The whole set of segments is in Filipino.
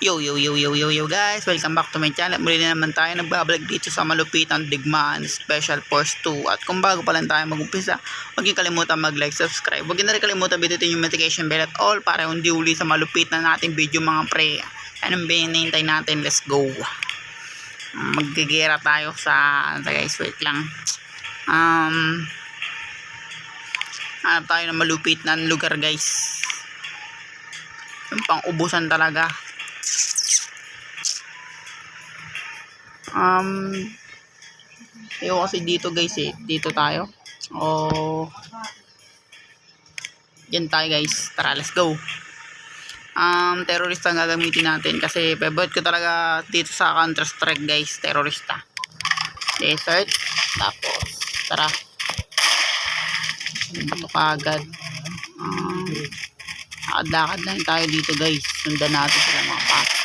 Yo guys, welcome back to my channel. Muli na naman tayo nagbablog dito sa Malupitan Digmaan Special Force 2. At kung bago pa lang tayo mag-umpisa, huwag niyo kalimutan mag-like, subscribe. Huwag niyo na rin kalimutan bidutin yung notification bell at all para hindi uli sa malupit na nating video mga pre. Anong binintay natin? Let's go. Maggigera tayo sa guys, wait lang. Hanap tayo ng malupit na lugar guys. Yung pang ubusan talaga. Ayoko kasi dito guys dito tayo yan tayo guys, tara let's go. Terrorista ang gagamitin natin kasi favorite ko talaga dito sa Counter Strike guys, terrorista. Desert, tapos tara ito kagad. Lakad lang tayo dito guys, sundan natin sila mga pato.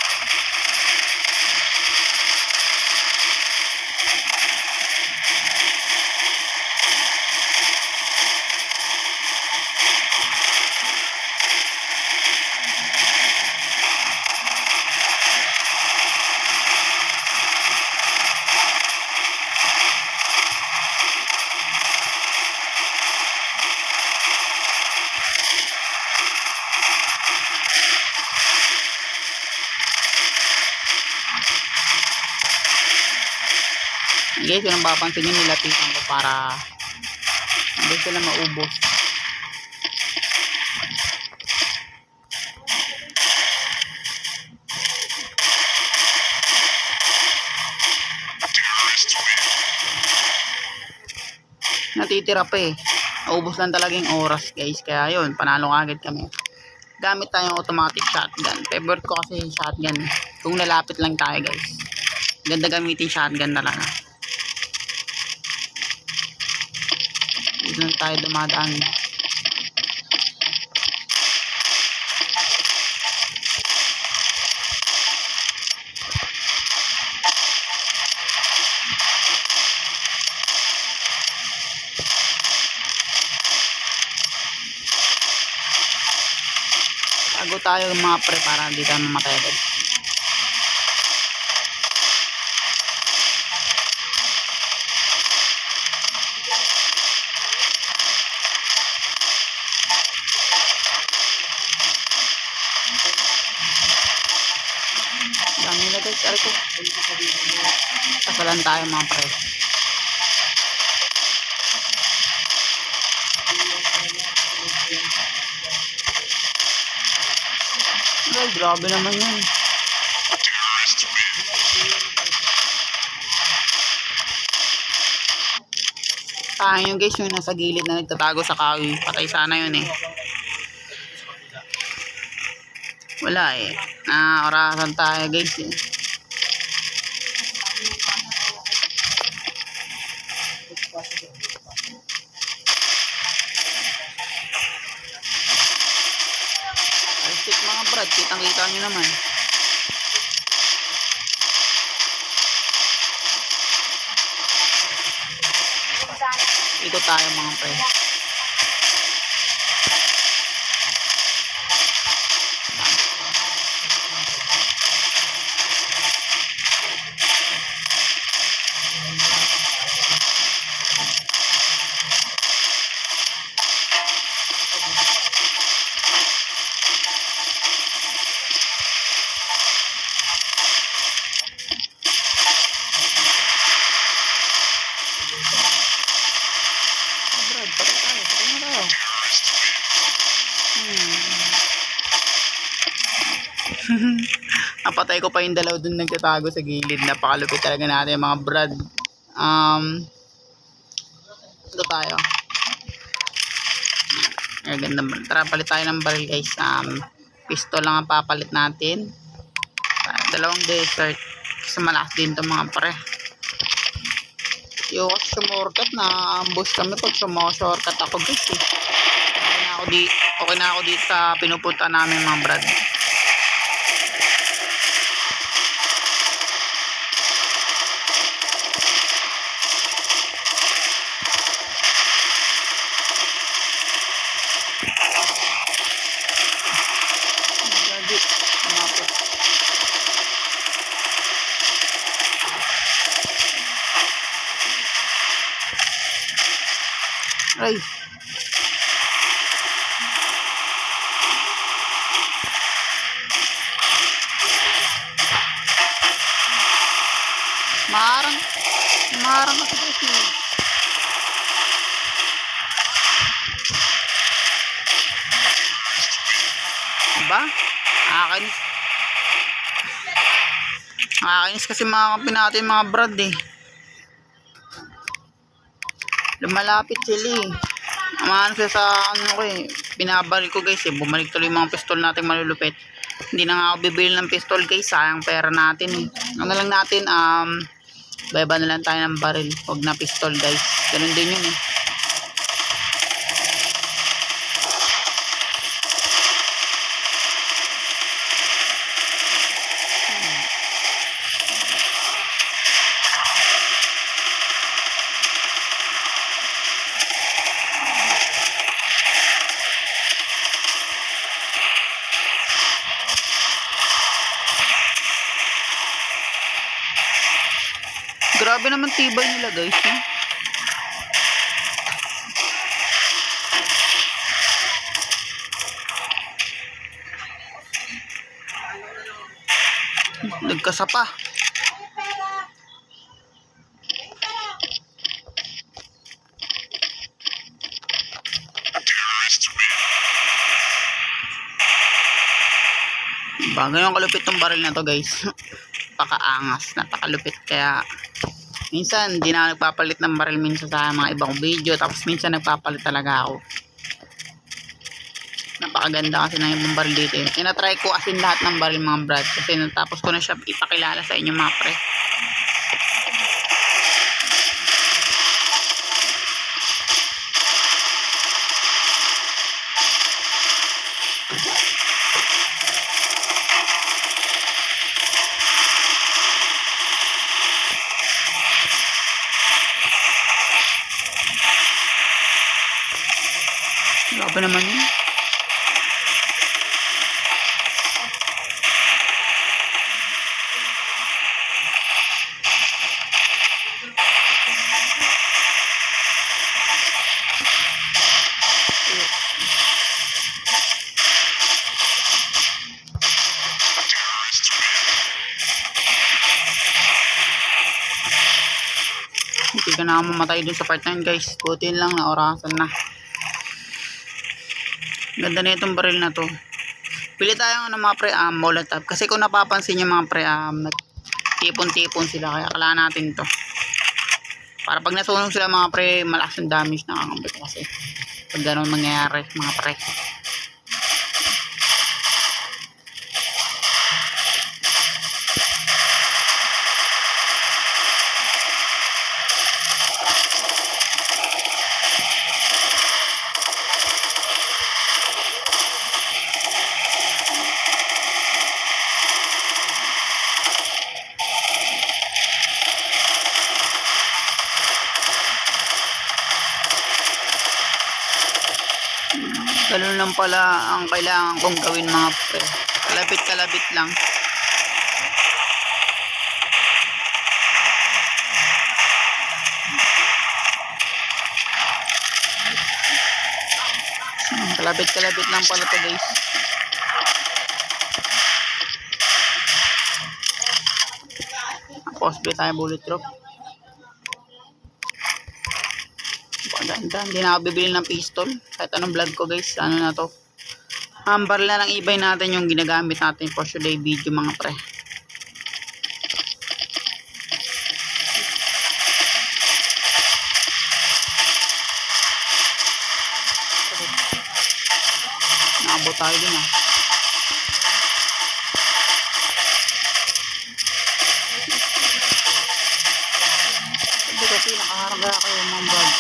Guys, kung napapansin nyo, nilapitan ko para hindi sila maubos. Natitira pa naubos lang talaga yung oras guys, kaya yun, panalo agad kami. Gamit tayong automatic shotgun. Favorite ko kasi yung shotgun kung nalapit lang tayo guys. Ganda gamitin shotgun na lang. Dito lang tayo dumadaan. Tago tayo mga pre para hindi tayo mamatay agad. Dami nila guys, aray ko. Kasalan tayo mga pre. Ay, grabe naman yan. Sayang yung guys, yung nasa gilid na nagtatago sa kahoy. Patay sana yun wala orasan tayo guys Alsik mga brad, kitang kita nyo naman. Ikot tayo mga pre. Napatay ko pa yung dalaw dun nagtatago sa gilid. Napakalupit talaga natin mga brad. Ito tayo. Ganda. Tara, palit tayo ng baril guys. Pistol lang ang papalit natin. Dalawang desert. Kasi malakas din ito mga pre. Yung sumorkat na ambush kami pag sumorkat ako guys Okay na ako dito sa pinupunta namin mga brad. Aray. Marang. Marang kasi guys eh. Diba? Nakakainis. Nakakainis kasi mga kampi natin mga brad eh. Lumalapit sila eh. Amahan siya sa ano ko eh. Binabaril ko guys eh. Bumalik tuloy yung mga pistol natin malulupit. Hindi na nga ako bibili ng pistol guys. Sayang pera natin eh. Ano lang natin baba na lang tayo ng baril. Huwag na pistol guys. Ganun din yun eh. Grabe naman tibay nila guys, no? Nagkasapa. Bagay yung kalupit tong baril na to guys. Pakaangas, napakalupit. Kaya minsan hindi na nagpapalit ng baril minsan sa mga ibang video. Tapos minsan nagpapalit talaga ako. Napakaganda kasi ng ibang baril dito. Tinatry ko asin lahat ng baril mga brad. Kasi natapos ko na siya ipakilala sa inyo mga pre. Grabe naman yun. Hindi ka na mamatay dun sa part na yun guys. Butin lang na orasan na. Ganda na itong baril na to. Pili tayo ng mga pre-am molotov. Kasi kung napapansin yung mga pre-am, nagtipon-tipon sila. Kaya kailangan natin to. Para pag nasunog sila mga pre, malakas yung damage na kakambit kasi. Pag gano'n mangyayari mga pre. Ganun lang pala ang kailangan kong gawin mga pre. Kalabit-kalabit lang. Kalabit-kalabit lang pala to guys. Tapos tayo bullet drop. Ganda, hindi na ako bibili ng pistol kahit anong vlog ko guys. Ano na to, baril na lang ibay natin yung ginagamit natin for today video mga pre. Naabot tayo din hindi kasi nakaharga kayo mga vlog.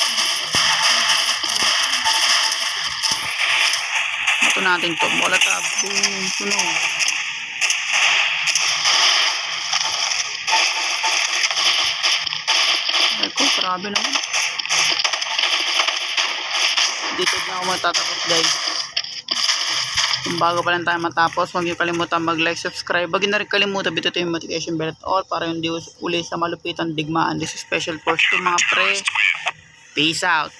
Ito natin to, molotov, sunog. Ay ko, grabe naman. Dito na ako matatapos guys. Kung bago pa lang tayo matapos, huwag niyo kalimutan mag-like, subscribe. Huwag niyo na rin kalimutan bitutin yung notification bell at all para hindi uli sa malupitan digmaan. This is special force to mga pre. Peace out.